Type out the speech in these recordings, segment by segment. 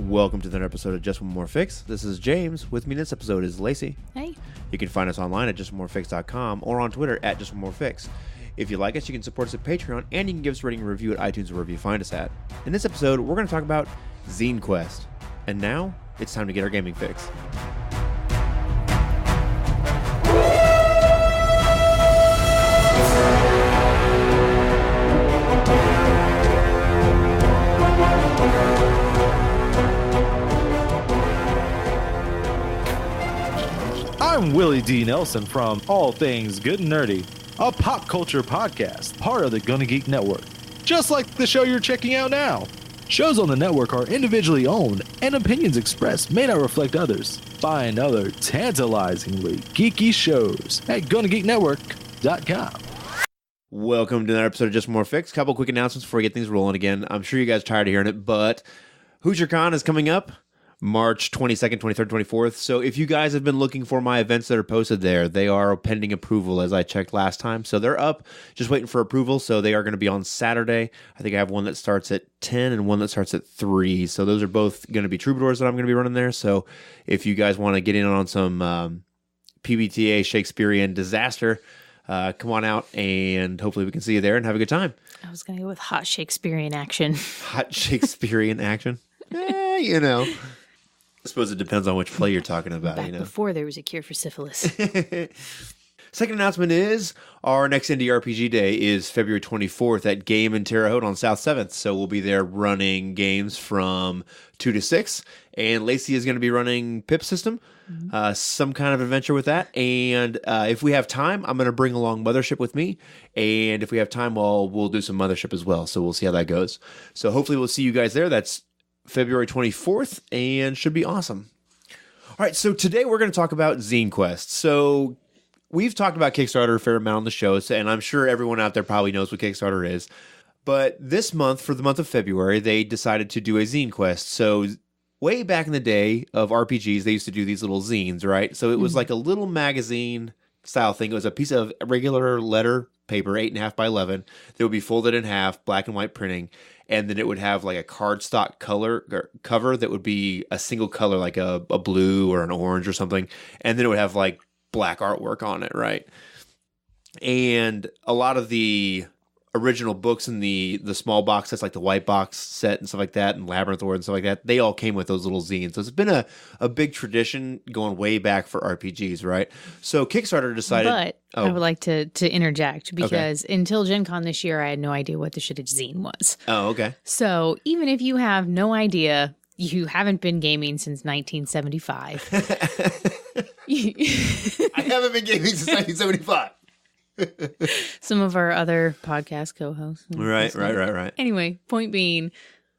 Welcome to another episode of Just One More Fix. This is James. With me in this episode is Lacey. Hey. You can find us online at justonmorefix.com or on Twitter at justonmorefix. If you like us, you can support us at Patreon, and you can give us a rating and review at iTunes or wherever you find us at. In this episode, we're going to talk about Zine Quest. And now, it's time to get our gaming fix. I'm Willie D. Nelson from All Things Good and Nerdy, a pop culture podcast, part of the Gonna Geek Network. Just like the show you're checking out now. Shows on the network are individually owned, and opinions expressed may not reflect others. Find other tantalizingly geeky shows at GonnaGeekNetwork.com. Welcome to another episode of Just One More Fix. Couple quick announcements before we get things rolling again. I'm sure you guys are tired of hearing it, but HoosierCon is coming up. March 22nd, 23rd, 24th. So if you guys have been looking for my events that are posted there, they are pending approval as I checked last time. So they're up, just waiting for approval. So they are going to be on Saturday. I think I have one that starts at 10 and one that starts at 3. So those are both going to be Troubadours that I'm going to be running there. So if you guys want to get in on some PBTA Shakespearean disaster, come on out and hopefully we can see you there and have a good time. I was going to go with hot Shakespearean action. Hot Shakespearean action? You know. I suppose it depends on which play you're talking about. Back before there was a cure for syphilis. Second announcement is our next Indie RPG Day is February 24th at Game in Terre Haute on South 7th. So we'll be there, games from 2 to 6. And Lacey is going to be running Pip System, some kind of adventure with that. And if we have time, I'm going to bring along Mothership with me. And if we have time, we'll do some Mothership as well. So we'll see how that goes. So hopefully we'll see you guys there. That's February 24th, and should be awesome. All right, so today we're going to talk about Zine Quest. So we've talked about Kickstarter a fair amount on the show, and I'm sure everyone out there probably knows what Kickstarter is. But this month, for the month of February, they decided to do a Zine Quest. So way back in the day of RPGs, they used to do these little zines, right? So it was like a little magazine style thing. It was a piece of regular letter paper, 8.5 by 11, that would be folded in half, black and white printing. And then it would have like a cardstock cover that would be a single color, like a blue or an orange or something. And then it would have like black artwork on it, right? And a lot of the original books in the small box sets, like the white box set and stuff like that, and Labyrinth Lord and stuff like that, they all came with those little zines. So it's been a big tradition going way back for RPGs, right? So Kickstarter decided... But I would like to interject, because until Gen Con this year, I had no idea what the shit a zine was. Oh, okay. So even if you have no idea, you haven't been gaming since 1975. I haven't been gaming since 1975. Some of our other podcast co-hosts. Right. Anyway, point being,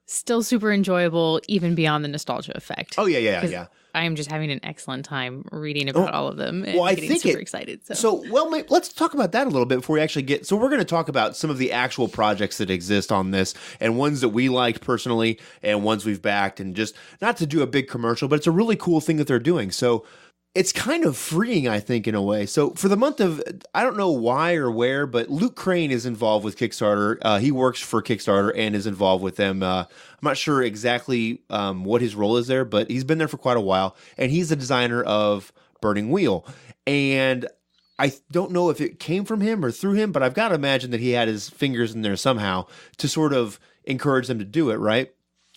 still super enjoyable, even beyond the nostalgia effect. Oh, yeah. I am just having an excellent time reading about all of them and getting super excited. Let's talk about that a little bit before we actually get... So we're going to talk about some of the actual projects that exist on this, and ones that we liked personally, and ones we've backed, and just not to do a big commercial, but it's a really cool thing that they're doing. So it's kind of freeing, I think, in a way. So for the month of, I don't know why or where, but Luke Crane is involved with Kickstarter. He works for Kickstarter and is involved with them. I'm not sure exactly what his role is there, but he's been there for quite a while. And he's the designer of Burning Wheel. And I don't know if it came from him or through him, but I've got to imagine that he had his fingers in there somehow to sort of encourage them to do it, right?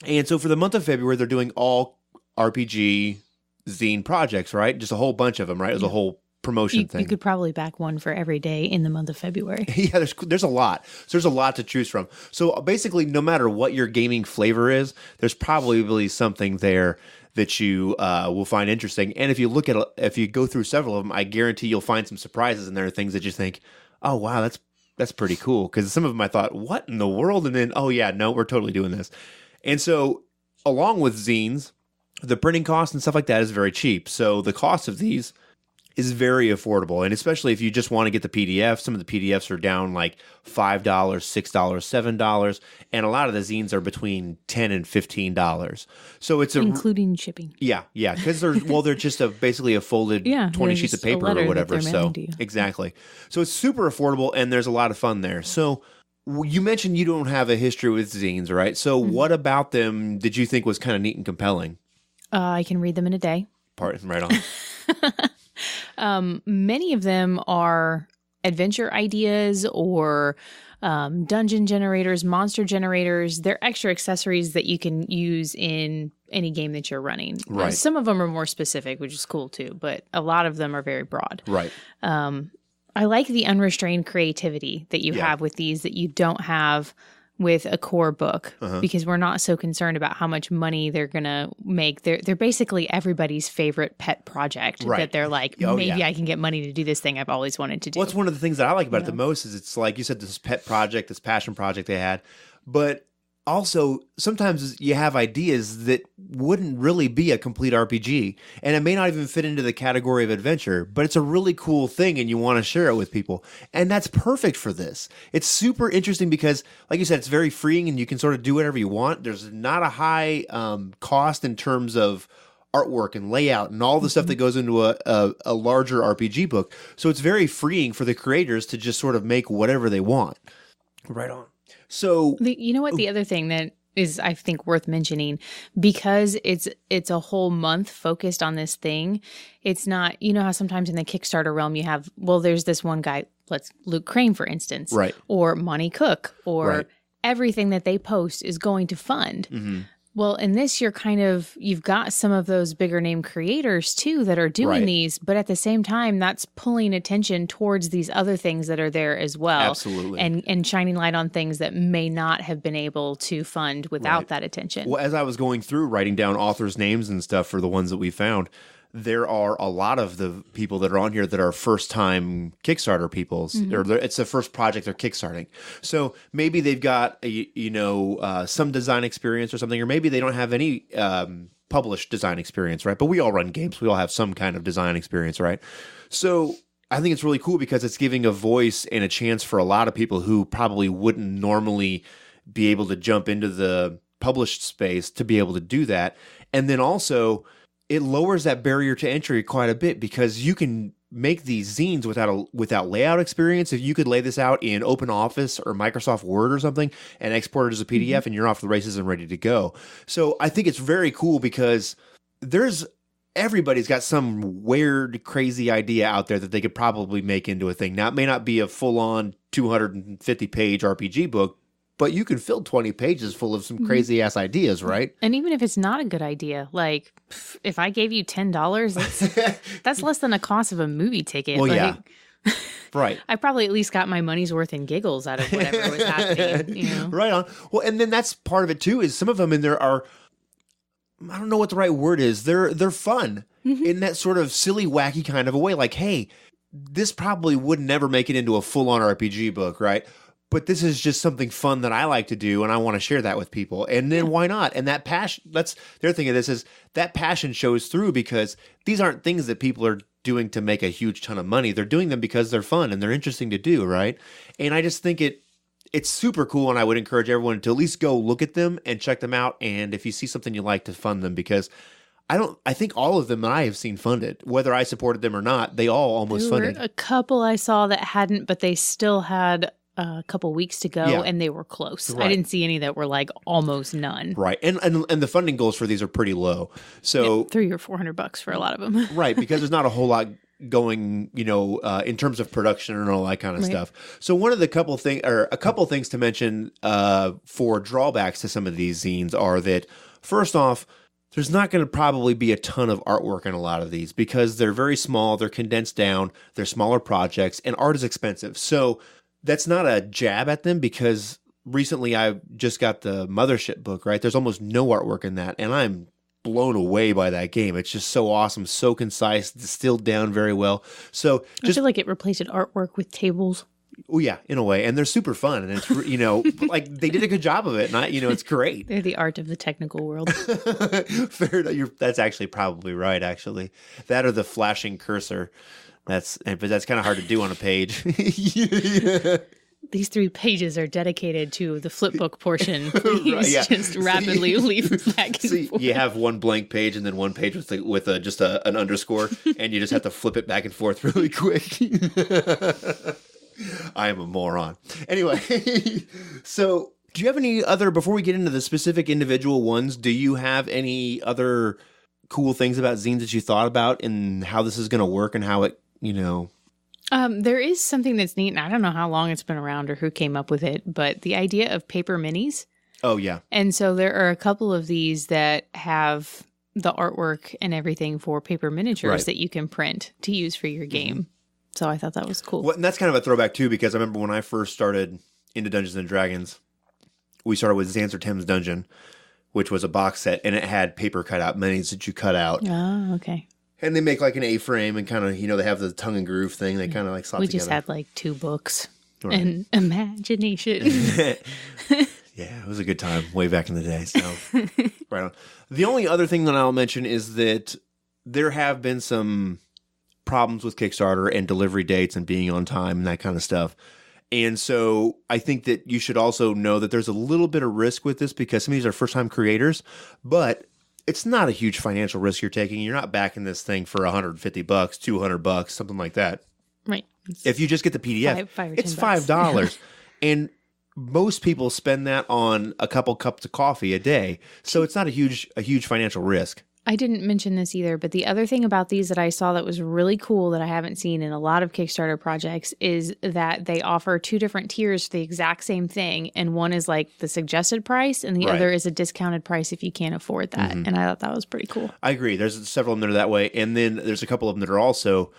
And so for the month of February, they're doing all RPG zine projects, right? Just a whole bunch of them, right? It was a whole promotion thing. You could probably back one for every day in the month of February. Yeah, there's a lot. So there's a lot to choose from. So basically, no matter what your gaming flavor is, there's probably something there that you will find interesting. And if you go through several of them, I guarantee you'll find some surprises in there, things that you think, oh wow, that's pretty cool. Because some of them I thought, what in the world? And then, oh yeah, no, we're totally doing this. And so along with zines, the printing cost and stuff like that is very cheap. So the cost of these is very affordable. And especially if you just want to get the PDF, some of the PDFs are down like $5, $6, $7. And a lot of the zines are between $10 and $15. So it's including shipping. Yeah. Because they're just basically a folded 20 sheets of paper or whatever. So exactly. So it's super affordable and there's a lot of fun there. So You mentioned you don't have a history with zines, right? So what about them did you think was kind of neat and compelling? I can read them in a day. Right on. Many of them are adventure ideas or dungeon generators, monster generators. They're extra accessories that you can use in any game that you're running. Right. Some of them are more specific, which is cool too, but a lot of them are very broad. Right. I like the unrestrained creativity that you have with these that you don't have with a core book because we're not so concerned about how much money they're going to make. They're basically everybody's favorite pet project that they're like, maybe I can get money to do this thing I've always wanted to do. What's one of the things that I like about it the most is it's like you said, this pet project, this passion project they had, but also sometimes you have ideas that wouldn't really be a complete RPG and it may not even fit into the category of adventure, but it's a really cool thing and you want to share it with people. And that's perfect for this. It's super interesting because like you said, it's very freeing and you can sort of do whatever you want. There's not a high cost in terms of artwork and layout and all the stuff that goes into a larger RPG book. So it's very freeing for the creators to just sort of make whatever they want. Right on. So you know what? The other thing that is, I think, worth mentioning, because it's a whole month focused on this thing. It's not, you know how sometimes in the Kickstarter realm you have, well, there's this one guy, Luke Crane, for instance, right, or Monty Cook, or everything that they post is going to fund. Mm-hmm. Well, in this, you've got some of those bigger name creators too that are doing these, but at the same time, that's pulling attention towards these other things that are there as well. Absolutely. And shining light on things that may not have been able to fund without that attention. Well, as I was going through writing down authors' names and stuff for the ones that we found, there are a lot of the people that are on here that are first-time Kickstarter people. It's the first project they're kickstarting. So maybe they've got some design experience or something, or maybe they don't have any published design experience, right? But we all run games. We all have some kind of design experience, right? So I think it's really cool because it's giving a voice and a chance for a lot of people who probably wouldn't normally be able to jump into the published space to be able to do that. And then also it lowers that barrier to entry quite a bit because you can make these zines without layout experience. If you could lay this out in OpenOffice or Microsoft Word or something and export it as a PDF and you're off the races and ready to go. So I think it's very cool because everybody's got some weird, crazy idea out there that they could probably make into a thing. Now, it may not be a full-on 250-page RPG book, but you can fill 20 pages full of some crazy-ass ideas, right? And even if it's not a good idea, like, if I gave you $10, that's less than the cost of a movie ticket. Well, like, yeah. Right. I probably at least got my money's worth in giggles out of whatever was happening. You know? Right on. Well, and then that's part of it, too, is some of them in there are, I don't know what the right word is, they're fun in that sort of silly, wacky kind of a way. Like, hey, this probably would never make it into a full-on RPG book, right? But this is just something fun that I like to do, and I want to share that with people. And then why not? And that passion, that's the other thing of this is that passion shows through because these aren't things that people are doing to make a huge ton of money. They're doing them because they're fun and they're interesting to do, right? And I just think it's super cool, and I would encourage everyone to at least go look at them and check them out. And if you see something you like, to fund them because I think all of them that I have seen funded, whether I supported them or not, they all almost funded. A couple I saw that hadn't, but they still had a couple weeks to go and they were close. Right. I didn't see any that were like almost none. Right. And the funding goals for these are pretty low. So $300 or $400 for a lot of them. Right. Because there's not a whole lot going, in terms of production and all that kind of stuff. So a couple things to mention for drawbacks to some of these zines are that first off, there's not going to probably be a ton of artwork in a lot of these because they're very small, they're condensed down, they're smaller projects, and art is expensive. So that's not a jab at them because recently I just got the Mothership book, right? There's almost no artwork in that, and I'm blown away by that game. It's just so awesome, so concise, distilled down very well. So I feel like it replaced artwork with tables. Oh yeah, in a way, and they're super fun, and it's like they did a good job of it, and it's great. They're the art of the technical world. Fair enough. That's actually probably right. Actually, that or the flashing cursor. But that's kind of hard to do on a page. These 3 pages are dedicated to the flipbook portion. Please just rapidly leave back and forth. You have one blank page and then one page with an underscore, and you just have to flip it back and forth really quick. I am a moron. Anyway, so do you have any other, before we get into the specific individual ones, do you have any other cool things about zines that you thought about and how this is going to work and how it, There is something that's neat, and I don't know how long it's been around or who came up with it, but the idea of paper minis. Oh, yeah. And so there are a couple of these that have the artwork and everything for paper miniatures that you can print to use for your game. Mm-hmm. So I thought that was cool. Well, and that's kind of a throwback, too, because I remember when I first started into Dungeons & Dragons, we started with Xanser Tim's Dungeon, which was a box set, and it had paper cutout minis that you cut out. Oh, okay. And they make like an A-frame and kind of, they have the tongue and groove thing. They kind of like slot together. We just had like 2 books and imagination. Yeah, it was a good time way back in the day. So, right on. The only other thing that I'll mention is that there have been some problems with Kickstarter and delivery dates and being on time and that kind of stuff. And so I think that you should also know that there's a little bit of risk with this because some of these are first-time creators, but it's not a huge financial risk you're taking. You're not backing this thing for $150, $200, something like that. Right. If you just get the PDF, $5 or it's $10. $5. And most people spend that on a couple cups of coffee a day. So it's not a huge financial risk. I didn't mention this either, but the other thing about these that I saw that was really cool that I haven't seen in a lot of Kickstarter projects is that they offer 2 different tiers for the exact same thing. And one is like the suggested price and the other is a discounted price if you can't afford that. Mm-hmm. And I thought that was pretty cool. I agree. There's several of them that are that way. And then there's a couple of them that are also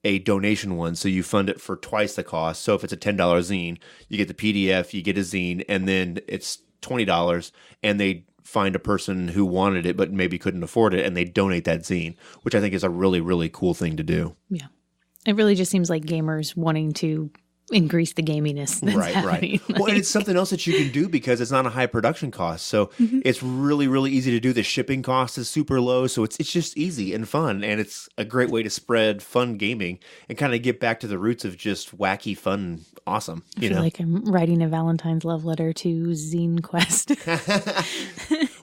a donation one. So you fund it for twice the cost. So if it's a $10 zine, you get the PDF, you get a zine, and then it's $20 and they find a person who wanted it but maybe couldn't afford it and they donate that zine, which I think is a really, really cool thing to do. Yeah. It really just seems like gamers wanting to increase the gaminess that's happening. Right. Well, and it's something else that you can do because it's not a high production cost. So it's really, really easy to do. The shipping cost is super low. So it's just easy and fun. And it's a great way to spread fun gaming and kind of get back to the roots of just wacky, fun, awesome. I feel like I'm writing a Valentine's love letter to Zine Quest.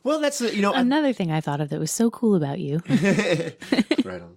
Well, that's, another thing I thought of that was so cool about you. Right on.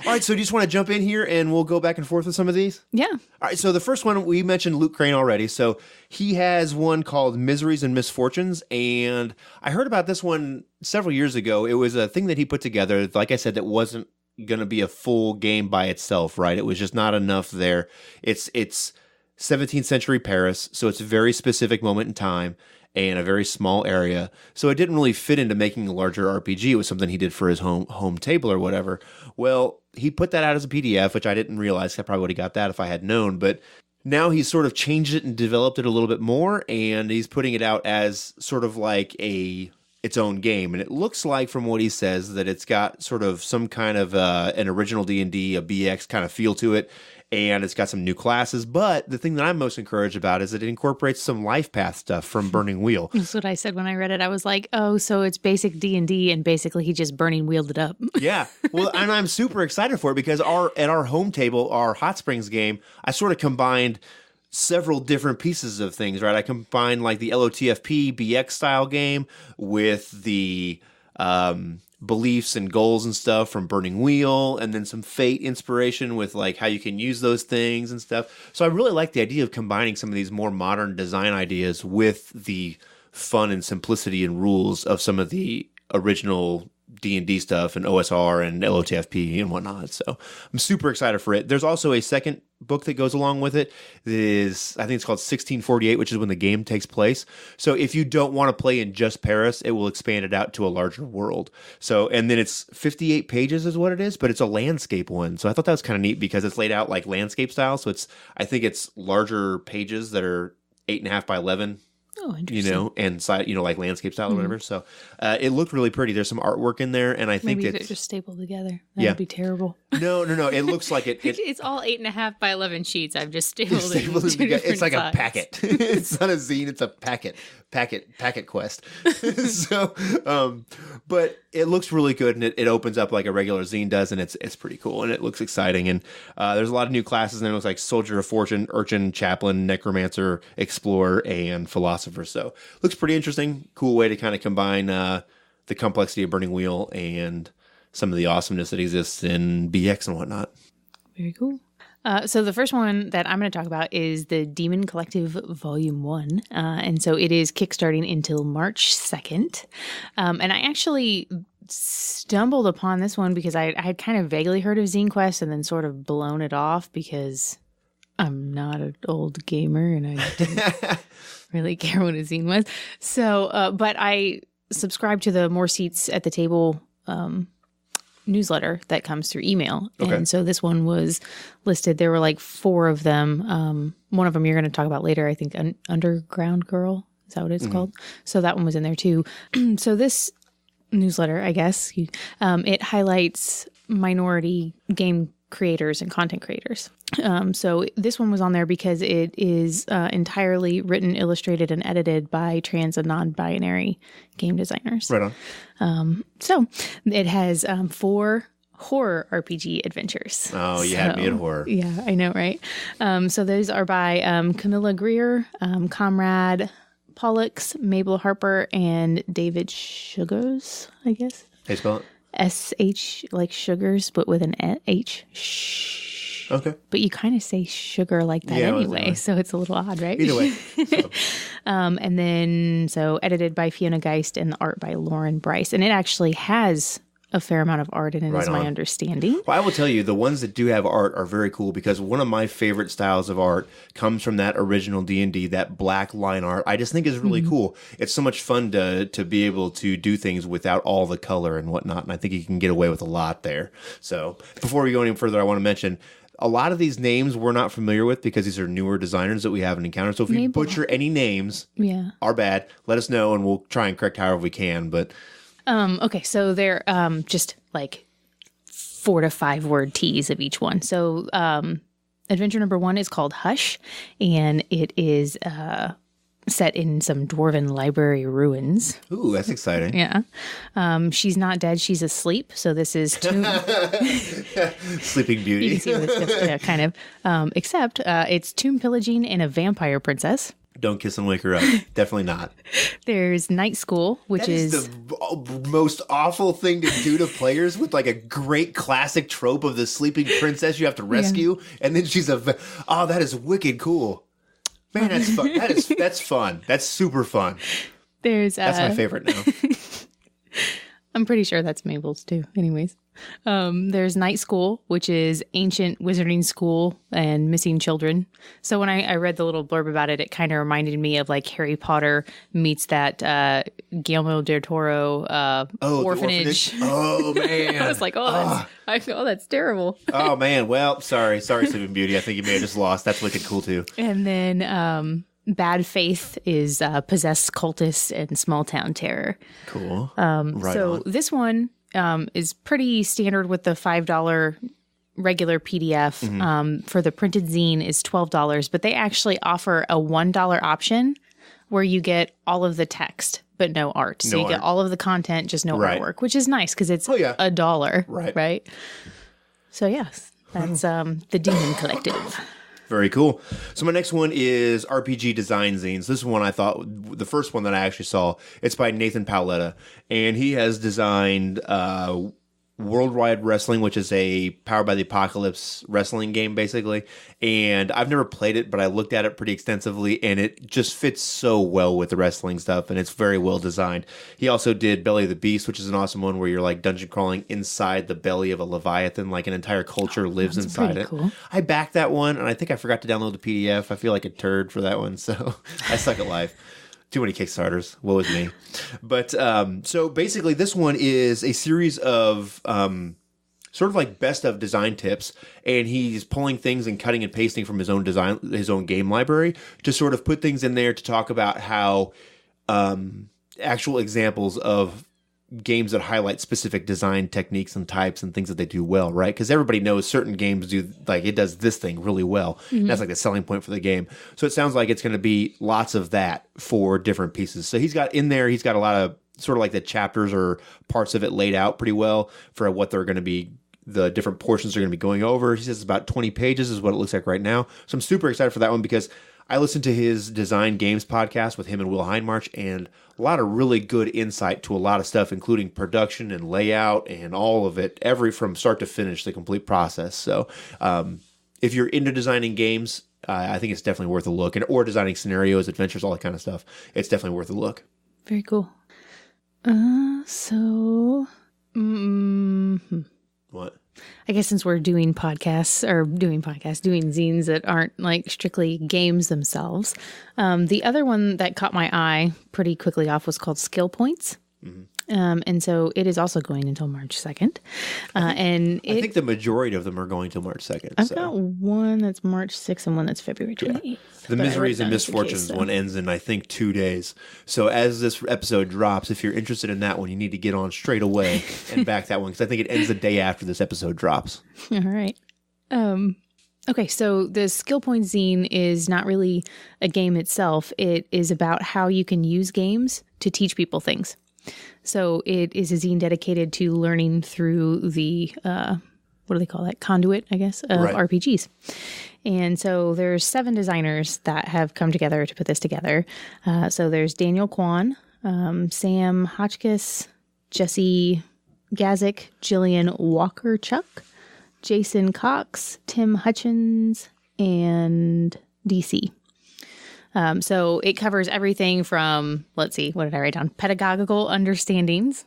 All right, so do you just want to jump in here and we'll go back and forth with some of these? Yeah. All right, so the first one, we mentioned Luke Crane already. So he has one called Miseries and Misfortunes, and I heard about this one several years ago. It was a thing that he put together, like I said, that wasn't going to be a full game by itself, right? It was just not enough there. It's 17th century Paris, so it's a very specific moment in time and a very small area. So it didn't really fit into making a larger RPG. It was something he did for his home table or whatever. Well, he put that out as a PDF, which I didn't realize. I probably would have got that if I had known. But now he's sort of changed it and developed it a little bit more, and he's putting it out as sort of like its own game. And it looks like, from what he says, that it's got sort of some kind of an original D&D, a BX kind of feel to it. And it's got some new classes. But the thing that I'm most encouraged about is that it incorporates some life path stuff from Burning Wheel. That's what I said when I read it. I was like, oh, so it's basic D&D, and basically he just Burning Wheeled it up. Yeah. Well, and I'm super excited for it because at our home table, our Hot Springs game, I sort of combined several different pieces of things, right? I combined like the LOTFP BX style game with the beliefs and goals and stuff from Burning Wheel, and then some Fate inspiration with like how you can use those things and stuff. So I really like the idea of combining some of these more modern design ideas with the fun and simplicity and rules of some of the original D&D stuff and OSR and LOTFP and whatnot. So I'm super excited for it. There's also a second book that goes along with it. I think it's called 1648, which is when the game takes place. So if you don't want to play in just Paris, it will expand it out to a larger world. So, and then it's 58 pages is what it is, but it's a landscape one. So I thought that was kind of neat because it's laid out like landscape style. So I think it's larger pages that are 8.5 by 11. Oh, interesting. And side, like landscape style or whatever. So it looked really pretty. There's some artwork in there, and I think maybe they're just stapled together. That would be terrible. No. It looks like it. It's all 8.5 by 11 sheets. I've just stapled it. It's like sides. A packet. It's not a zine. It's a packet quest. So, but it looks really good, and it opens up like a regular zine does, and it's pretty cool, and it looks exciting. And there's a lot of new classes, and it looks like Soldier of Fortune, Urchin, Chaplain, Necromancer, Explorer, and Philosopher. So looks pretty interesting. Cool way to kind of combine the complexity of Burning Wheel and some of the awesomeness that exists in BX and whatnot. Very cool. So the first one that I'm going to talk about is the Demon Collective Volume 1. And so it is kickstarting until March 2nd. And I actually stumbled upon this one because I had kind of vaguely heard of Zine Quest and then sort of blown it off because I'm not an old gamer and I didn't really care what a zine was. So, but I subscribed to the More Seats at the Table newsletter that comes through email. Okay. And so this one was listed. There were like 4 of them. One of them you're going to talk about later, I think, Underground Girl. Is that what it's called? So that one was in there too. So this newsletter, I guess, it highlights minority game creators and content creators. So this one was on there because it is entirely written, illustrated, and edited by trans and non-binary game designers. Right on. So it has 4 horror RPG adventures. Oh, you had me at horror. Yeah, I know, right? So those are by Camilla Greer, Comrade Pollux, Mabel Harper, and David Sugars, I guess. How you spell it? S-H, like sugars, but with an H. Shh. Okay. But you kind of say sugar like that anyway, so it's a little odd, right? Either way. So. And then, so edited by Fiona Geist and the art by Lauren Bryce. And it actually has a fair amount of art in it, is my understanding. Well, I will tell you, the ones that do have art are very cool because one of my favorite styles of art comes from that original D&D, that black line art. I just think is really cool. It's so much fun to be able to do things without all the color and whatnot, and I think you can get away with a lot there. So before we go any further, I want to mention a lot of these names we're not familiar with because these are newer designers that we haven't encountered. So if you butcher any names, our bad, let us know and we'll try and correct however we can. But okay, so they're just like 4 to 5 word teas of each one. So adventure number 1 is called Hush, and it is set in some dwarven library ruins. Ooh, that's exciting. Yeah. She's not dead, she's asleep. So this is Sleeping Beauty. You can see this kind of. Except it's tomb pillaging and a vampire princess. Don't kiss and wake her up. Definitely not. There's Night School, which is the most awful thing to do to players with like a great classic trope of the sleeping princess you have to rescue, and then she's that is wicked cool. Man, that's fun. That's fun. That's super fun. That's my favorite now. I'm pretty sure that's Mabel's too. Anyways, there's Night School, which is ancient wizarding school and missing children. So when I read the little blurb about it, it kind of reminded me of like Harry Potter meets that Guillermo del Toro orphanage. Oh man, I was like, that's terrible. Oh man, well, sorry, Sleeping Beauty. I think you may have just lost. That's wicked cool too. And then Bad Faith is possessed cultists and small town terror. Cool. This one is pretty standard with the $5 regular PDF. For the printed zine is $12, but they actually offer a $1 option where you get all of the text but no art. So you get all of the content, just no artwork, which is nice because it's $1. Right. So yes, that's the Demon Collective. Very cool. So my next one is RPG Design Zines. This one I thought, the first one that I actually saw, it's by Nathan Paoletta. And he has designed Worldwide Wrestling, which is a Powered by the Apocalypse wrestling game, basically. And I've never played it, but I looked at it pretty extensively, and it just fits so well with the wrestling stuff, and it's very well designed. He also did Belly of the Beast, which is an awesome one where you're like dungeon crawling inside the belly of a Leviathan, like an entire culture lives inside it. Cool. I backed that one, and I think I forgot to download the PDF. I feel like a turd for that one, so I suck at life. Too many Kickstarters. Woe is me. But so basically, this one is a series of sort of like best of design tips, and he's pulling things and cutting and pasting from his own design, his own game library, to sort of put things in there to talk about how actual examples of games that highlight specific design techniques and types and things that they do well, right? Because everybody knows certain games do, like, it does this thing really well. Mm-hmm. That's like the selling point for the game. So it sounds like it's going to be lots of that for different pieces. So he's got a lot of sort of like the chapters or parts of it laid out pretty well for what they're going to be, the different portions are going to be going over. He says it's about 20 pages is what it looks like right now. So I'm super excited for that one because I listened to his Design Games podcast with him and Will Hindmarch, and a lot of really good insight to a lot of stuff, including production and layout and all of it, from start to finish, the complete process. So if you're into designing games, I think it's definitely worth a look. Or designing scenarios, adventures, all that kind of stuff. It's definitely worth a look. Very cool. What? I guess since we're doing zines that aren't like strictly games themselves. The other one that caught my eye pretty quickly off was called Skill Points. Mm-hmm. And so it is also going until March 2nd. I think the majority of them are going till March 2nd. I've got one that's March 6th and one that's February 28th. Yeah. The Miseries and Misfortunes one ends in, I think, 2 days. So as this episode drops, if you're interested in that one, you need to get on straight away and back that one, because I think it ends the day after this episode drops. All right. Okay, so the Skill Point Zine is not really a game itself. It is about how you can use games to teach people things. So it is a zine dedicated to learning through the, what do they call that? Conduit, I guess, of RPGs. And so there's 7 designers that have come together to put this together. So there's Daniel Kwan, Sam Hotchkiss, Jesse Gazik, Jillian Walker-Chuck, Jason Cox, Tim Hutchins, and DC. So it covers everything from, let's see, what did I write down? Pedagogical understandings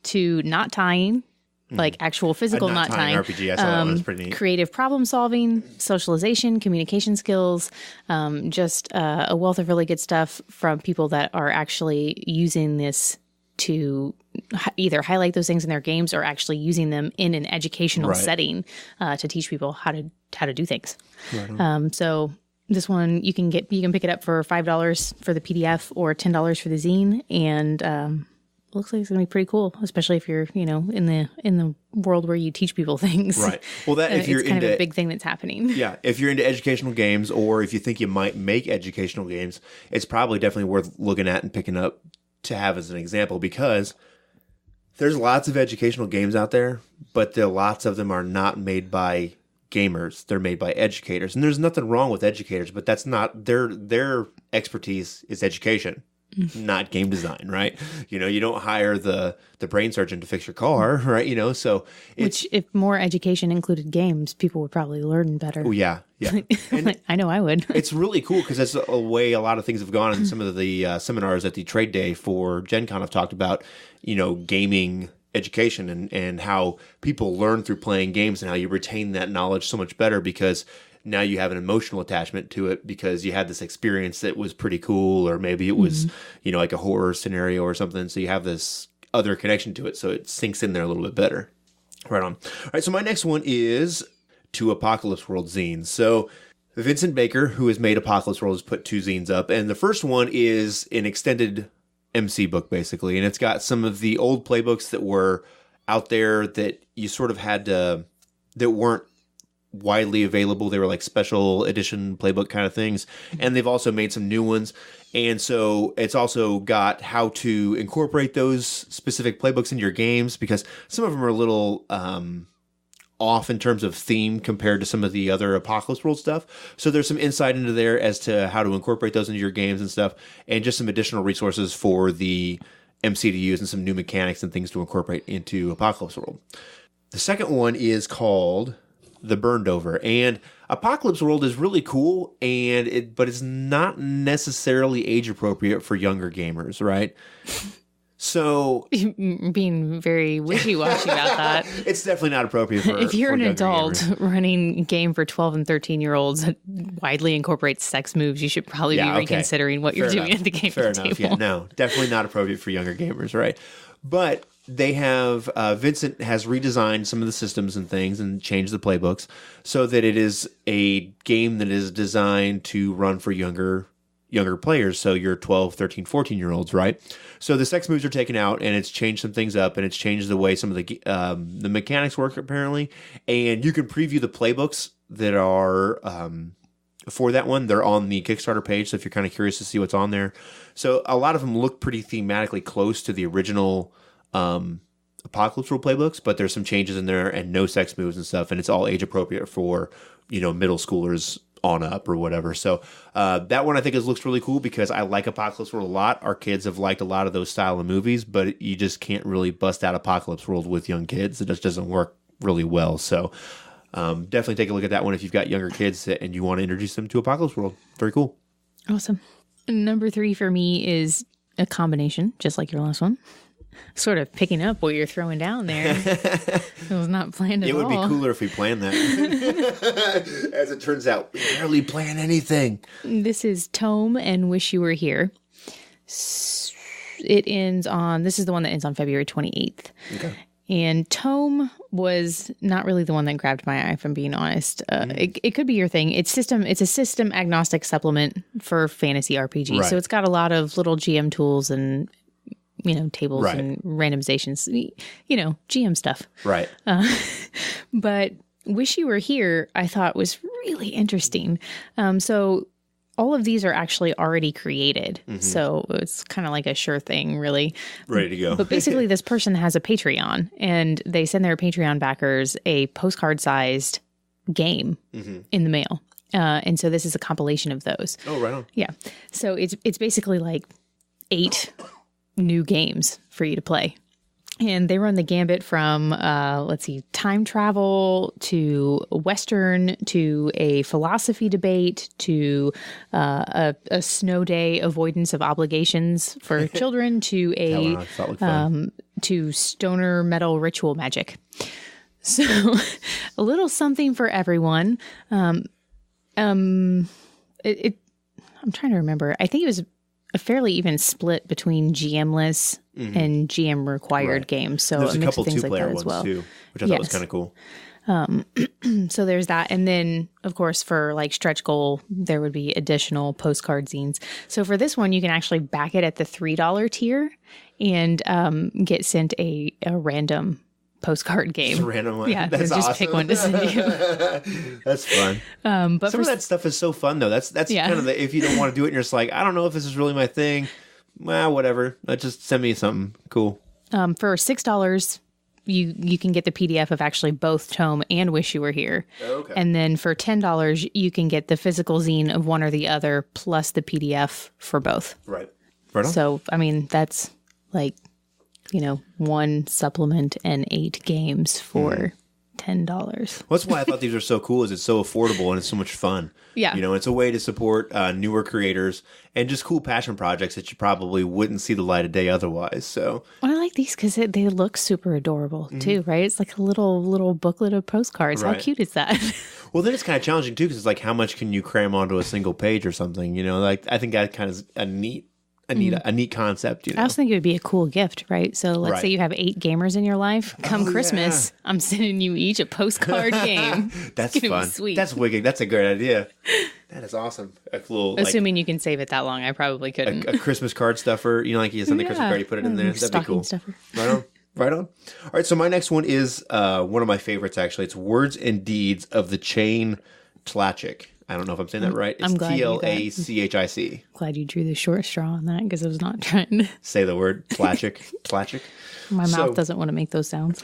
to knot tying, like actual physical knot tying. RPG, I saw that one. That's pretty neat. Creative problem solving, socialization, communication skills, just a wealth of really good stuff from people that are actually using this to either highlight those things in their games or actually using them in an educational setting to teach people how to do things. Right. So this one you can pick it up for $5 for the PDF or $10 for the zine, and looks like it's gonna be pretty cool, especially if you're in the world where you teach people things. Right. Well, that if you're it's kind of a big thing that's happening. Yeah, if you're into educational games, or if you think you might make educational games, it's probably definitely worth looking at and picking up to have as an example, because there's lots of educational games out there, but lots of them are not made by gamers. They're made by educators, and there's nothing wrong with educators, but that's not their expertise is education, not game design, right? You don't hire the brain surgeon to fix your car, right? So which, if more education included games, people would probably learn better. Oh yeah. And I know I would. It's really cool because that's a way a lot of things have gone. And some of the seminars at the trade day for Gen Con have talked about, gaming education and how people learn through playing games, and how you retain that knowledge so much better because now you have an emotional attachment to it because you had this experience that was pretty cool, or maybe it was, like a horror scenario or something. So you have this other connection to it. So it sinks in there a little bit better. Right on. All right. So my next one is 2 Apocalypse World zines. So Vincent Baker, who has made Apocalypse World, has put 2 zines up. And the first one is an extended MC book, basically. And it's got some of the old playbooks that were out there that you sort of had to, that weren't widely available. They were like special edition playbook kind of things. And they've also made some new ones. And so it's also got how to incorporate those specific playbooks into your games, because some of them are a little off in terms of theme compared to some of the other Apocalypse World stuff. So there's some insight into there as to how to incorporate those into your games and stuff, and just some additional resources for the MC to use and some new mechanics and things to incorporate into Apocalypse World. The second one is called The Burned Over, and Apocalypse World is really cool, but it's not necessarily age appropriate for younger gamers, right? So being very wishy-washy about that. It's definitely not appropriate for if you're for an younger adult gamers. running a game for 12 and 13-year-olds that widely incorporates sex moves, you should probably be reconsidering what you're doing at the game Fair table. enough. Yeah, no, definitely not appropriate for younger gamers, right? But they have Vincent has redesigned some of the systems and things and changed the playbooks so that it is a game that is designed to run for younger players, so you're 12, 13, 14-year-olds, right? So the sex moves are taken out, and it's changed some things up, and it's changed the way some of the mechanics work, apparently. And you can preview the playbooks that are for that one. They're on the Kickstarter page, so if you're kind of curious to see what's on there. So a lot of them look pretty thematically close to the original Apocalypse World playbooks, but there's some changes in there and no sex moves and stuff, and it's all age appropriate for, middle schoolers on up or whatever. So that one I think looks really cool because I like Apocalypse World a lot. Our kids have liked a lot of those style of movies, but you just can't really bust out Apocalypse World with young kids. It just doesn't work really well. So definitely take a look at that one if you've got younger kids and you want to introduce them to Apocalypse World. Very cool. Awesome. Number 3 for me is a combination, just like your last one. Sort of picking up what you're throwing down there. It was not planned at all. It would be cooler if we planned that. As it turns out, we barely plan anything. This is Tome and Wish You Were Here. It ends on, this is the one that ends on February 28th. Okay. And Tome was not really the one that grabbed my eye, if I'm being honest. It could be your thing. It's a system agnostic supplement for fantasy RPG. Right. So it's got a lot of little GM tools and tables and randomizations, GM stuff. Right. But Wish You Were Here, I thought was really interesting. So all of these are actually already created. Mm-hmm. So it's kind of like a sure thing, really. Ready to go. But basically, this person has a Patreon, and they send their Patreon backers a postcard-sized game in the mail. And so this is a compilation of those. Oh, right on. Yeah. So it's basically like 8 new games for you to play. And they run the gambit from, time travel to Western to a philosophy debate to a snow day avoidance of obligations for children to to stoner metal ritual magic. So a little something for everyone. I'm trying to remember. I think it was a fairly even split between GM-less and GM-required games. So there's a couple mix of things two-player like that as well. Too, which I thought was kind of cool. So there's that. And then, of course, for like stretch goal, there would be additional postcard zines. So for this one, you can actually back it at the $3 tier and get sent a random postcard game. Just a random one. Yeah, that's just awesome. pick one to send you. That's fun. But some of that stuff is so fun, though. That's kind of if you don't want to do it and you're just like, I don't know if this is really my thing. Well, whatever. Just send me something cool. For $6, you can get the PDF of actually both Tome and Wish You Were Here. Okay. And then for $10, you can get the physical zine of one or the other plus the PDF for both. Right. Right on. So, I mean, that's like, 1 supplement and 8 games for $10. Well, that's why I thought these were so cool. Is it's so affordable and it's so much fun. Yeah. It's a way to support newer creators and just cool passion projects that you probably wouldn't see the light of day otherwise. So, well, I like these because they look super adorable too, right? It's like a little booklet of postcards. Right. How cute is that? Well, then it's kind of challenging too because it's like how much can you cram onto a single page or something? I think that kind of is a neat concept. I also think it would be a cool gift, right? So let's say you have 8 gamers in your life. Come Christmas, I'm sending you each a postcard game. That's fun. Be sweet. That's wicked. That's a great idea. That is awesome. A little, assuming you can save it that long, I probably couldn't. A Christmas card stuffer. Like you send the Christmas card, you put it in there. That'd be cool. Stuffer. Right on. Right on. All right. So my next one is one of my favorites. Actually, it's Words and Deeds of the Chain Tlachik. I don't know if I'm saying that right. It's I'm glad Tlachic. Glad you drew the short straw on that because I was not trying to say the word Tlachik. Tlachik. My mouth doesn't want to make those sounds.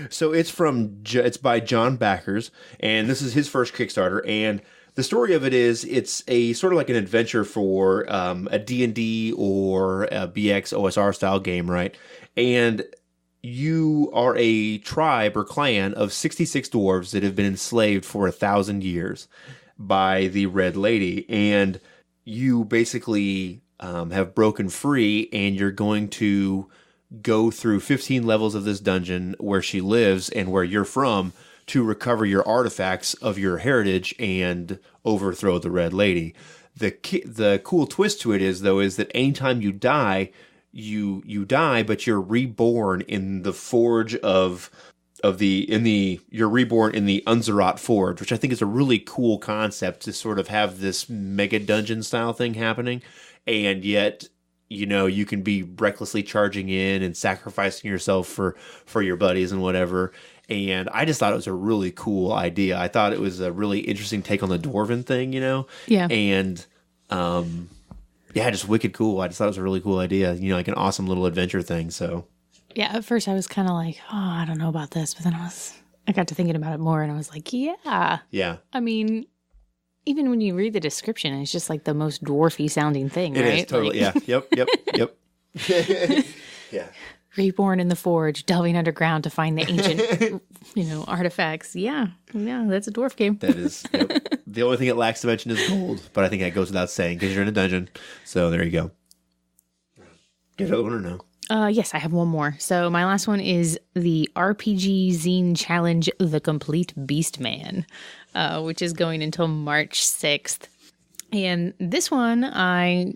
So it's by John Backers, and this is his first Kickstarter. And the story of it is it's a sort of like an adventure for a D&D or a BX OSR style game, right? And you are a tribe or clan of 66 dwarves that have been enslaved for 1,000 years by the Red Lady. And you basically have broken free, and you're going to go through 15 levels of this dungeon where she lives and where you're from to recover your artifacts of your heritage and overthrow the Red Lady. The cool twist to it is that anytime you die, you die, but you're reborn in the forge you're reborn in the Unzerat Forge, which I think is a really cool concept to sort of have this mega dungeon style thing happening. And yet, you can be recklessly charging in and sacrificing yourself for your buddies and whatever. And I just thought it was a really cool idea. I thought it was a really interesting take on the dwarven thing, Yeah. And, yeah, just wicked cool. I just thought it was a really cool idea, like an awesome little adventure thing. So, yeah, at first I was kind of like, oh, I don't know about this. But then I got to thinking about it more and I was like, yeah. Yeah. I mean, even when you read the description, it's just like the most dwarfy sounding thing, right? It is, totally. Like, yeah. Yep. Yeah. reborn in the forge, delving underground to find the ancient, artifacts. Yeah, that's a dwarf game. That is. Yep. The only thing it lacks to mention is gold, but I think that goes without saying because you're in a dungeon. So there you go. Get another one or no? Yes, I have one more. So my last one is the RPG Zine Challenge, The Complete Beast Man, which is going until March 6th. And this one I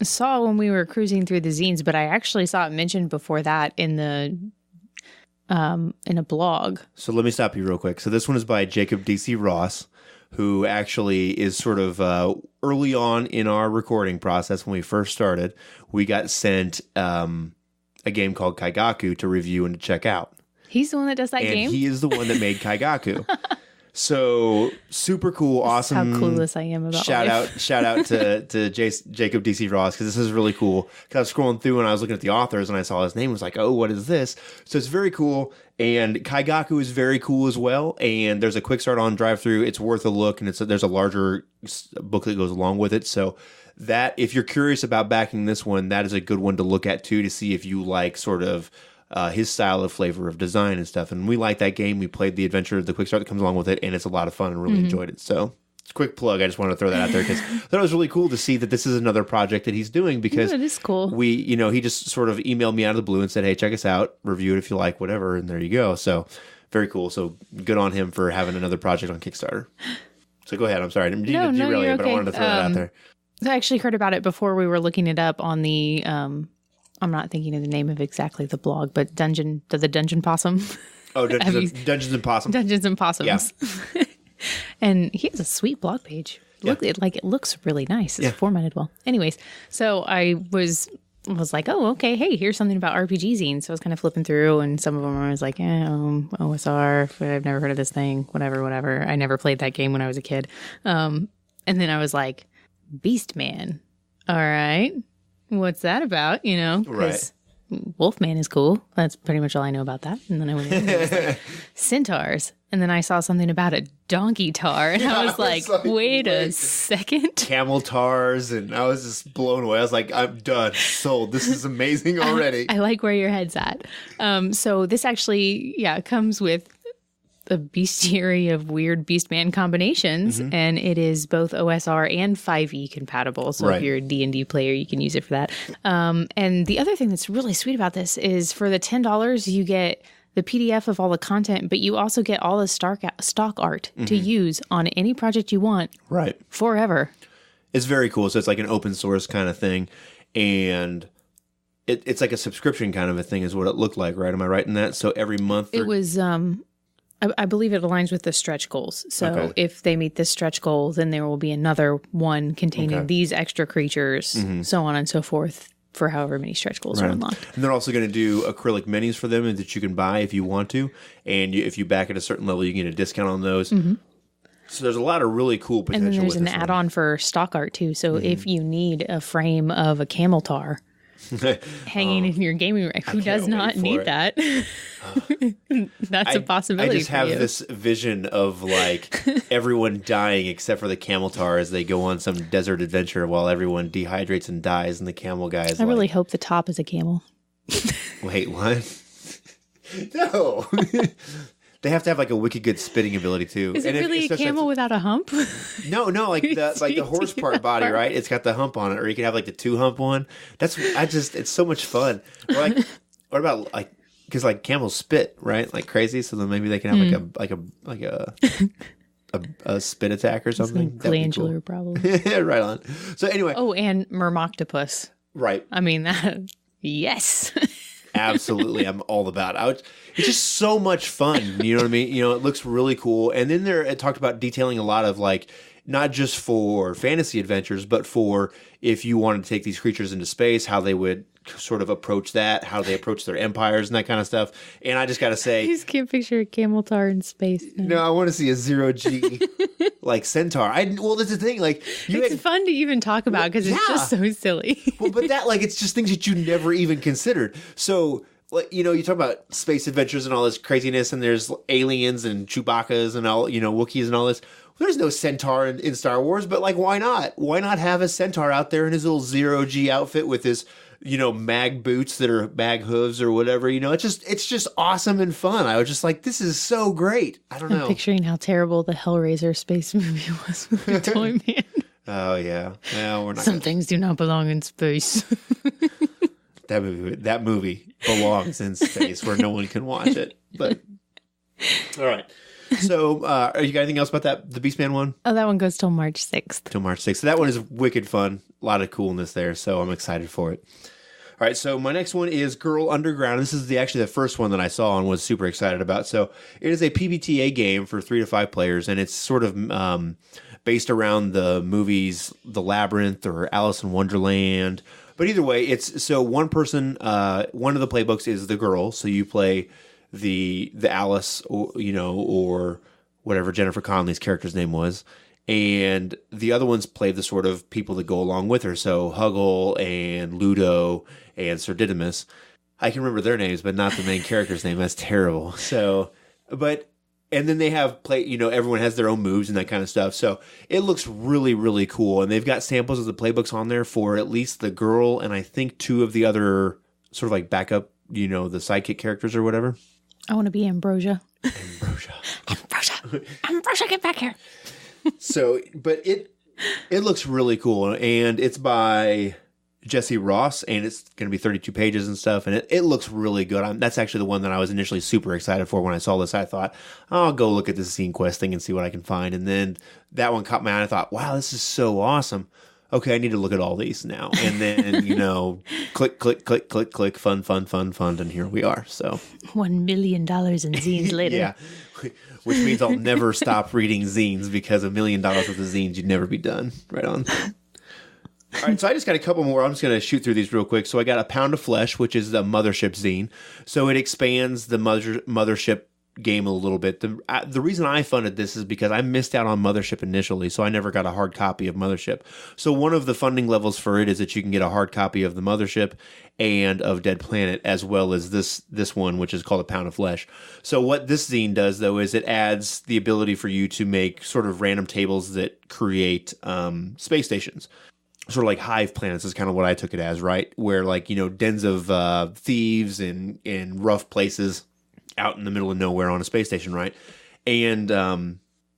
saw when we were cruising through the zines, but I actually saw it mentioned before that in a blog. So let me stop you real quick. So this one is by Jacob D.C. Ross, who actually is sort of early on in our recording process. When we first started, we got sent a game called Kaigaku to review and to check out. He's the one that does that game? And he is the one that made Kaigaku. So super cool, awesome. How clueless I am about Shout out to Jacob D.C. Ross, because this is really cool. Because I was scrolling through and I was looking at the authors and I saw his name. I was like, oh, what is this? So it's very cool. And Kaigaku is very cool as well. And there's a quick start on drive-through. It's worth a look. And there's a larger book that goes along with it. So that, if you're curious about backing this one, that is a good one to look at too, to see if you like sort of his style of flavor of design and stuff. And we like that game. We played the adventure, the quick start that comes along with it, and it's a lot of fun and really enjoyed it. So it's a quick plug. I just wanted to throw that out there because I thought it was really cool to see that this is another project that he's doing, because it is cool. He just sort of emailed me out of the blue and said, hey, check us out, review it if you like, whatever. And there you go. So very cool. So good on him for having another project on Kickstarter. So go ahead. I'm sorry. I didn't mean to derail you, but I wanted to throw that out there. I actually heard about it before we were looking it up on the, I'm not thinking of the name of exactly the blog, but the Dungeon Possum. Oh, Dungeons and Possums. Dungeons and Possums. Yeah. And he has a sweet blog page. Yeah. It looks really nice. It's formatted well. Anyways, so I was like, oh, okay, hey, here's something about RPG zines. So I was kind of flipping through, and some of them I was like, OSR, I've never heard of this thing, whatever. I never played that game when I was a kid. And then I was like, Beast Man. All right. What's that about? Right. Wolfman is cool. That's pretty much all I know about that. And then I went in and it was like centaurs. And then I saw something about a donkey tar. And I was like, wait a second. Camel tars. And I was just blown away. I was like, I'm done. Sold. This is amazing already. I like where your head's at. So this actually, comes with a bestiary of weird Beastman combinations, and it is both OSR and 5e compatible. So if you're a D&D player, you can use it for that. And the other thing that's really sweet about this is for the $10, you get the PDF of all the content, but you also get all the stock art to use on any project you want. Right. Forever. It's very cool. So it's like an open source kind of thing. And it's like a subscription kind of a thing is what it looked like, right? Am I right in that? So every month... It was... I believe it aligns with the stretch goals. So if they meet this stretch goal, then there will be another one containing these extra creatures, so on and so forth, for however many stretch goals are unlocked. And they're also going to do acrylic minis for them that you can buy if you want to. And if you back at a certain level, you can get a discount on those. So there's a lot of really cool potential. And then there's with an add-on for stock art, too. So if you need a frame of a camel tar hanging in your gaming rack, who does not need that? That's a possibility. I just have this vision of like everyone dying except for the camel tar as they go on some desert adventure while everyone dehydrates and dies, and the camel guy is really hope the top is a camel. Wait, what? No. They have to have like a wicked good spitting ability too. Is it really a camel without a hump? No, like the horse part body, right? It's got the hump on it, or you can have like the 2-hump one. It's so much fun. Or like, what about like, because like camels spit, right? Like crazy. So then maybe they can have a spit attack or something. Glandular, probably. Right on. So anyway. Oh, and Myrmoctopus. Right. I mean that. Yes. Absolutely. I'm all about it. It's just so much fun. You know what I mean? It looks really cool. And then it talked about detailing a lot of like, not just for fantasy adventures, but for if you wanted to take these creatures into space, how they would sort of approach that, how they approach their empires and that kind of stuff. And I just got to say... I just can't picture a camel tar in space. No, I want to see a 0G like centaur. Well, that's the thing. Like, it's fun to even talk about because it's just so silly. Well, but that, like, it's just things that you never even considered. So... you talk about space adventures and all this craziness, and there's aliens and Chewbacca's and all, Wookiees and all this. Well, there's no centaur in Star Wars, but like, why not? Why not have a centaur out there in his little 0G outfit with his mag boots that are mag hooves or whatever. It's just awesome and fun. I was just like, this is so great. I don't know. I'm picturing how terrible the Hellraiser space movie was with the toy man. Oh yeah. Well, we're not. Some things do not belong in space. That movie belongs in space where no one can watch it. But all right. So, you got anything else about the Beastman one? Oh, that one goes till March 6th. Till March 6th. So that one is wicked fun. A lot of coolness there. So I'm excited for it. All right. So my next one is Girl Underground. This is actually the first one that I saw and was super excited about. So it is a PBTA game for 3 to 5 players, and it's sort of based around the movies The Labyrinth or Alice in Wonderland. But either way, it's so one person, one of the playbooks is the girl. So you play the Alice, or whatever Jennifer Connelly's character's name was. And the other ones play the sort of people that go along with her. So Huggle and Ludo and Sir Didymus. I can remember their names, but not the main character's name. That's terrible. And then they have everyone has their own moves and that kind of stuff. So it looks really, really cool. And they've got samples of the playbooks on there for at least the girl and I think 2 of the other sort of like backup, the sidekick characters or whatever. I want to be Ambrosia. Ambrosia, get back here. So, but it looks really cool. And it's by Jesse Ross, and it's going to be 32 pages and stuff, and it looks really good. That's actually the one that I was initially super excited for when I saw this. I thought, I'll go look at this Zine Quest thing and see what I can find. And then that one caught my eye, and I thought, wow, this is so awesome. Okay, I need to look at all these now. And then, click, click, click, click, click, fun, and here we are. So $1 million in zines later. Yeah, which means I'll never stop reading zines because $1 million worth of zines, you'd never be done. Right on. All right, so I just got a couple more. I'm just going to shoot through these real quick. So I got A Pound of Flesh, which is the Mothership zine. So it expands the Mothership game a little bit. The reason I funded this is because I missed out on Mothership initially, so I never got a hard copy of Mothership. So one of the funding levels for it is that you can get a hard copy of the Mothership and of Dead Planet, as well as this one, which is called A Pound of Flesh. So what this zine does, though, is it adds the ability for you to make sort of random tables that create space stations. Sort of like hive planets is kind of what I took it as, right? Where dens of thieves and rough places out in the middle of nowhere on a space station, right? And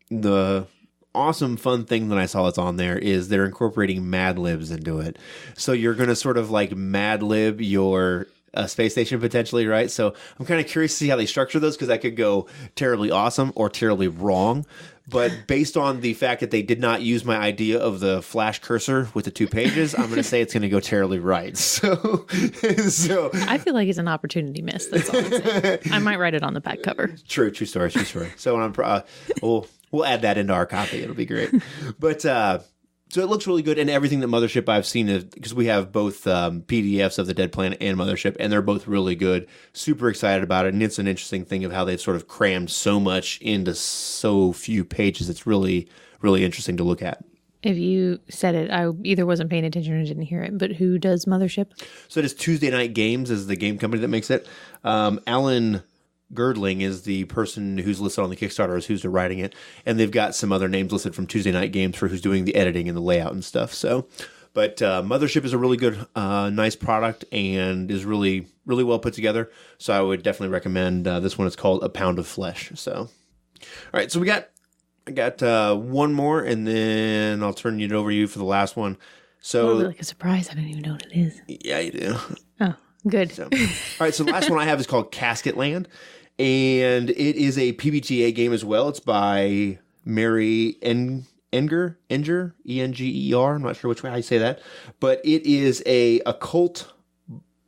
the awesome fun thing that I saw that's on there is they're incorporating Mad Libs into it. So you're going to sort of like Mad Lib your space station potentially, right? So I'm kind of curious to see how they structure those because that could go terribly awesome or terribly wrong. But based on the fact that they did not use my idea of the flash cursor with the 2 pages, I'm going to say it's going to go terribly right. So I feel like it's an opportunity miss. That's all I'm saying. I might write it on the back cover. True story. So when we'll add that into our copy. It'll be great. But so it looks really good, and everything that Mothership I've seen is because we have both PDFs of the Dead Planet and Mothership, and they're both really good. Super excited about it, and it's an interesting thing of how they've sort of crammed so much into so few pages. It's really, really interesting to look at. If you said it, I either wasn't paying attention or didn't hear it. But who does Mothership? So it is Tuesday Night Games is the game company that makes it. Alan Girdling is the person who's listed on the Kickstarter as who's writing it, and they've got some other names listed from Tuesday Night Games for who's doing the editing and the layout and stuff. So, but Mothership is a really good, nice product and is really, really well put together. So I would definitely recommend this one. It's called A Pound of Flesh. So, all right, so I got one more, and then I'll turn it over to you for the last one. So, like a surprise. I don't even know what it is. Yeah, you do. Oh, good. So, all right, so the last one I have is called Casket Land. And it is a PBTA game as well. It's by Mary Enger, E-N-G-E-R. I'm not sure which way I say that. But it is a occult,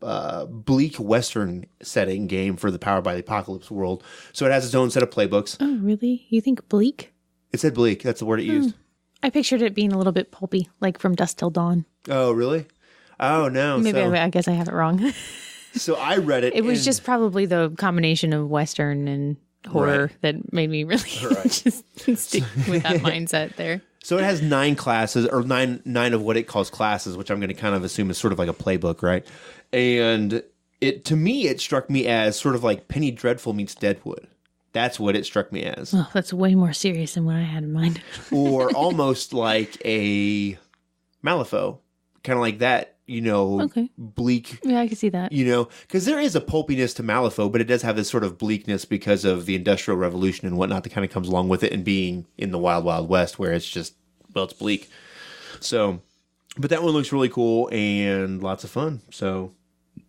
bleak Western setting game for the Powered by the Apocalypse world. So it has its own set of playbooks. Oh, really? You think bleak? It said bleak. That's the word it used. I pictured it being a little bit pulpy, like From Dusk Till Dawn. Oh, really? Oh, no. Maybe I guess I have it wrong. So I read it. It was just probably the combination of Western and horror that made me really just stick with that mindset there. So it has 9 classes, or nine of what it calls classes, which I'm going to kind of assume is sort of like a playbook, right? And to me, it struck me as sort of like Penny Dreadful meets Deadwood. That's what it struck me as. Oh, that's way more serious than what I had in mind. Or almost like a Malifaux, kind of like that. bleak. Yeah, I can see that. Because there is a pulpiness to Malifaux, but it does have this sort of bleakness because of the Industrial Revolution and whatnot that kind of comes along with it and being in the Wild Wild West where it's just, it's bleak. So, but that one looks really cool and lots of fun. So,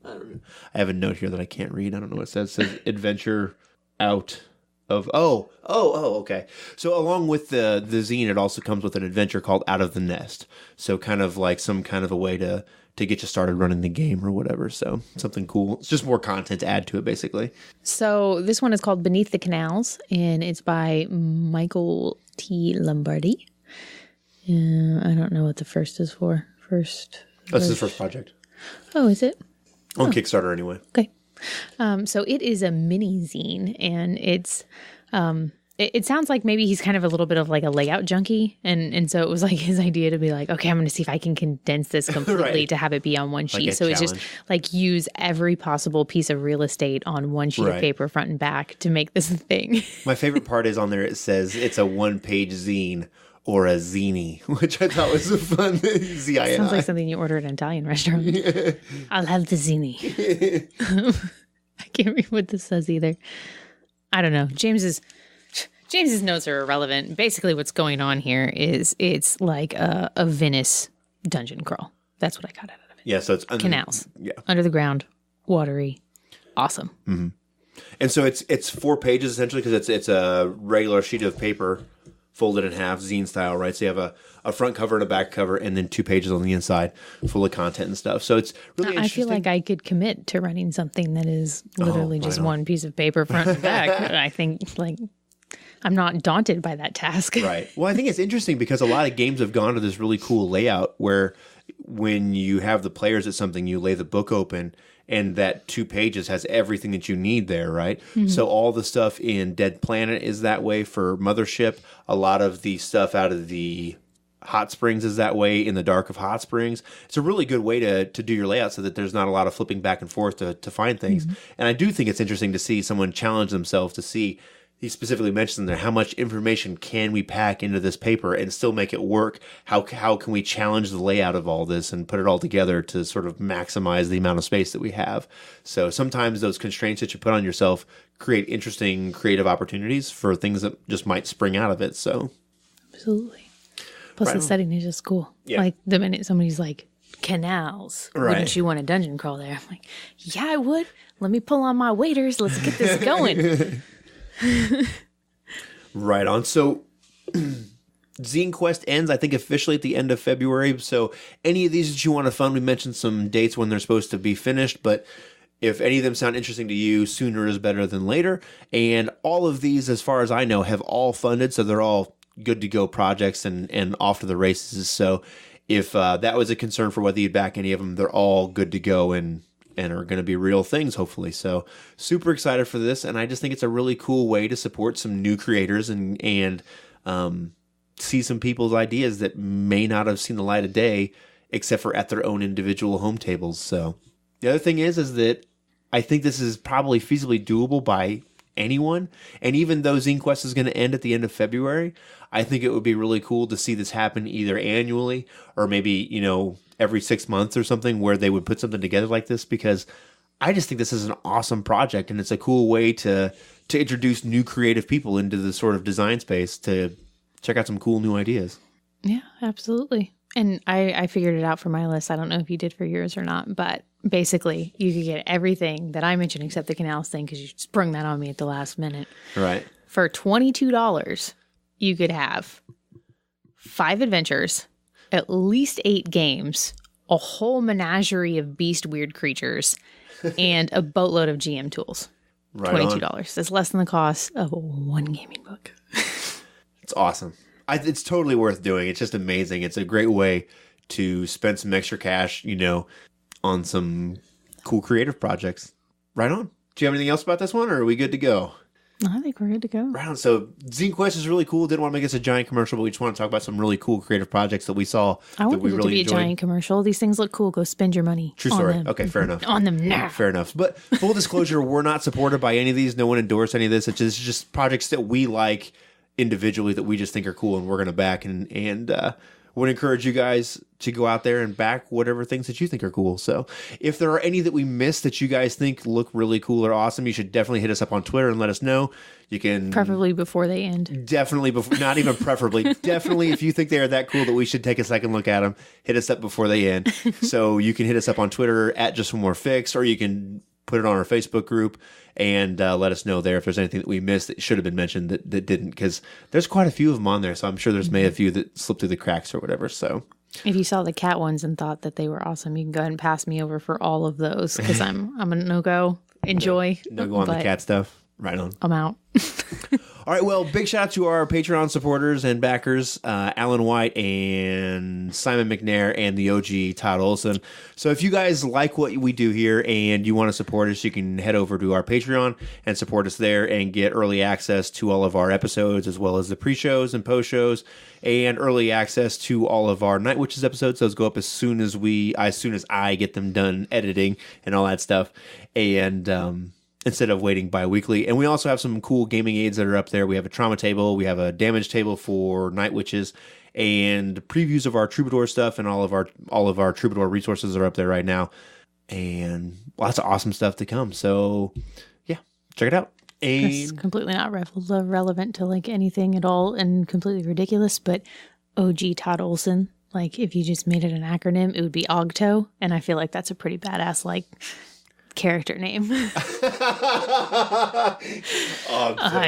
I don't know. I have a note here that I can't read. I don't know what it says. It says adventure out of... okay. So along with the zine, it also comes with an adventure called Out of the Nest. So kind of like some kind of a way to get you started running the game or whatever. So something cool. It's just more content to add to it, basically. So this one is called Beneath the Canals, and it's by Michael T. Lombardi. I don't know what the first is for. That's his first project. Oh, is it? On Kickstarter, anyway. Okay. So it is a mini zine, and it's it sounds like maybe he's kind of a little bit of like a layout junkie, and so it was like his idea to be like, okay, I'm going to see if I can condense this completely to have it be on one sheet. So it's just like use every possible piece of real estate on one sheet of paper, front and back, to make this a thing. My favorite part is on there. It says it's a 1-page zine. Or a zini, which I thought was a fun Z-I-N-I. Sounds like something you order at an Italian restaurant. Yeah. I'll have the zini. I can't read what this says either. I don't know. James's notes are irrelevant. Basically, what's going on here is it's like a Venice dungeon crawl. That's what I got out of it. Yeah, so it's canals. Yeah, under the ground, watery, awesome. Mm-hmm. And so it's 4 pages essentially because it's a regular sheet of paper. Folded in half, zine style, right? So you have a front cover and a back cover, and then 2 pages on the inside full of content and stuff. So it's really interesting. I feel like I could commit to running something that is literally just one piece of paper front and back. I think, like, I'm not daunted by that task. Right. Well, I think it's interesting because a lot of games have gone to this really cool layout where when you have the players at something, you lay the book open, and that 2 pages has everything that you need there, right? Mm-hmm. So all the stuff in Dead Planet is that way for Mothership. A lot of the stuff out of the Hot Springs is that way in the Dark of Hot Springs. It's a really good way to do your layout so that there's not a lot of flipping back and forth to find things. Mm-hmm. And I do think it's interesting to see someone challenge themselves to see, he specifically mentions in there, how much information can we pack into this paper and still make it work? How can we challenge the layout of all this and put it all together to sort of maximize the amount of space that we have? So sometimes those constraints that you put on yourself create interesting creative opportunities for things that just might spring out of it. So absolutely. Plus the setting is just cool. Yeah. Like the minute somebody's like, canals, wouldn't you want a dungeon crawl there? I'm like, yeah, I would. Let me pull on my waders. Let's get this going. Right on. So Zine Quest ends, I think, officially at the end of February. So any of these that you want to fund, we mentioned some dates when they're supposed to be finished, but if any of them sound interesting to you, sooner is better than later. And all of these, as far as I know, have all funded, so they're all good to go projects and off to the races. So if that was a concern for whether you'd back any of them, they're all good to go and are going to be real things, hopefully. So super excited for this, and I just think it's a really cool way to support some new creators and see some people's ideas that may not have seen the light of day, except for at their own individual home tables. So the other thing is that I think this is probably feasibly doable by anyone, and even though Zine Quest is going to end at the end of February, I think it would be really cool to see this happen either annually or maybe, every 6 months or something, where they would put something together like this, because I just think this is an awesome project, and it's a cool way to introduce new creative people into the sort of design space to check out some cool new ideas. Yeah, absolutely. And I figured it out for my list. I don't know if you did for yours or not, but basically you could get everything that I mentioned except the canals thing, because you sprung that on me at the last minute. Right. For $22, you could have 5 adventures, at least 8 games, a whole menagerie of beast weird creatures, and a boatload of GM tools. Right. $22. That's less than the cost of one gaming book. It's awesome. It's totally worth doing. It's just amazing. It's a great way to spend some extra cash, on some cool creative projects. Right on. Do you have anything else about this one, or are we good to go? I think we're good to go. Right on. So Zine Quest is really cool. Didn't want to make this a giant commercial, but we just want to talk about some really cool creative projects that we saw. I want it to be enjoyed. A giant commercial. These things look cool. Go spend your money. True story. Them. Okay, fair enough. On them now. Fair enough. But full disclosure, we're not supported by any of these. No one endorsed any of this. It's just projects that we like individually that we just think are cool and we're going to back. And would encourage you guys to go out there and back whatever things that you think are cool. So if there are any that we missed that you guys think look really cool or awesome, you should definitely hit us up on Twitter and let us know. You can preferably before they end. Definitely before, not even preferably. Definitely, if you think they are that cool that we should take a second look at them, hit us up before they end. So you can hit us up on Twitter at Just One More Fix, or you can put it on our Facebook group and let us know there if there's anything that we missed that should have been mentioned that didn't, because there's quite a few of them on there. So I'm sure there's maybe a few that slipped through the cracks or whatever. So if you saw the cat ones and thought that they were awesome, you can go ahead and pass me over for all of those, because I'm a no-go. Enjoy. No go on the cat stuff. Right on. I'm out. All right, well, big shout out to our Patreon supporters and backers, Alan White and Simon McNair and the OG Todd Olson. So if you guys like what we do here and you want to support us, you can head over to our Patreon and support us there and get early access to all of our episodes, as well as the pre-shows and post-shows, and early access to all of our Night Witches episodes. Those go up as soon as I get them done editing and all that stuff. And instead of waiting bi-weekly. And we also have some cool gaming aids that are up there. We have a trauma table, we have a damage table for Night Witches, and previews of our Troubadour stuff, and all of our Troubadour resources are up there right now. And lots of awesome stuff to come. So yeah, check it out. And it's completely not relevant to like anything at all and completely ridiculous, but OG Todd Olson, like if you just made it an acronym, it would be OGTO. And I feel like that's a pretty badass like character name. I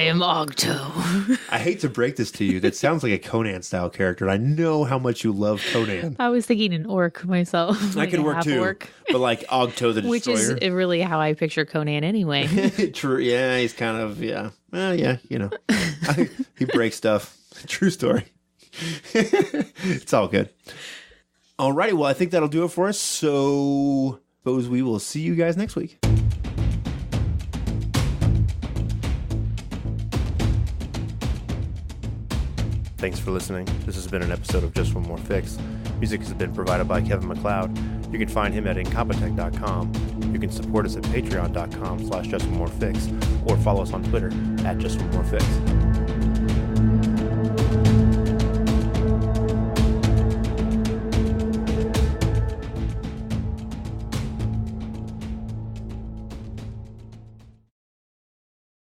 am Ogto. I hate to break this to you. That sounds like a Conan style character. I know how much you love Conan. I was thinking an orc myself. That could work too. Orc. But like Ogto the Destroyer. Which is really how I picture Conan anyway. True. Yeah, he's kind of, yeah. Well, yeah, you know. He breaks stuff. True story. It's all good. Alrighty, well, I think that'll do it for us. So suppose we will see you guys next week. Thanks for listening. This has been an episode of Just One More Fix. Music has been provided by Kevin MacLeod. You can find him at incompetech.com. You can support us at patreon.com/JustOneMoreFix, or follow us on Twitter at Just One More Fix.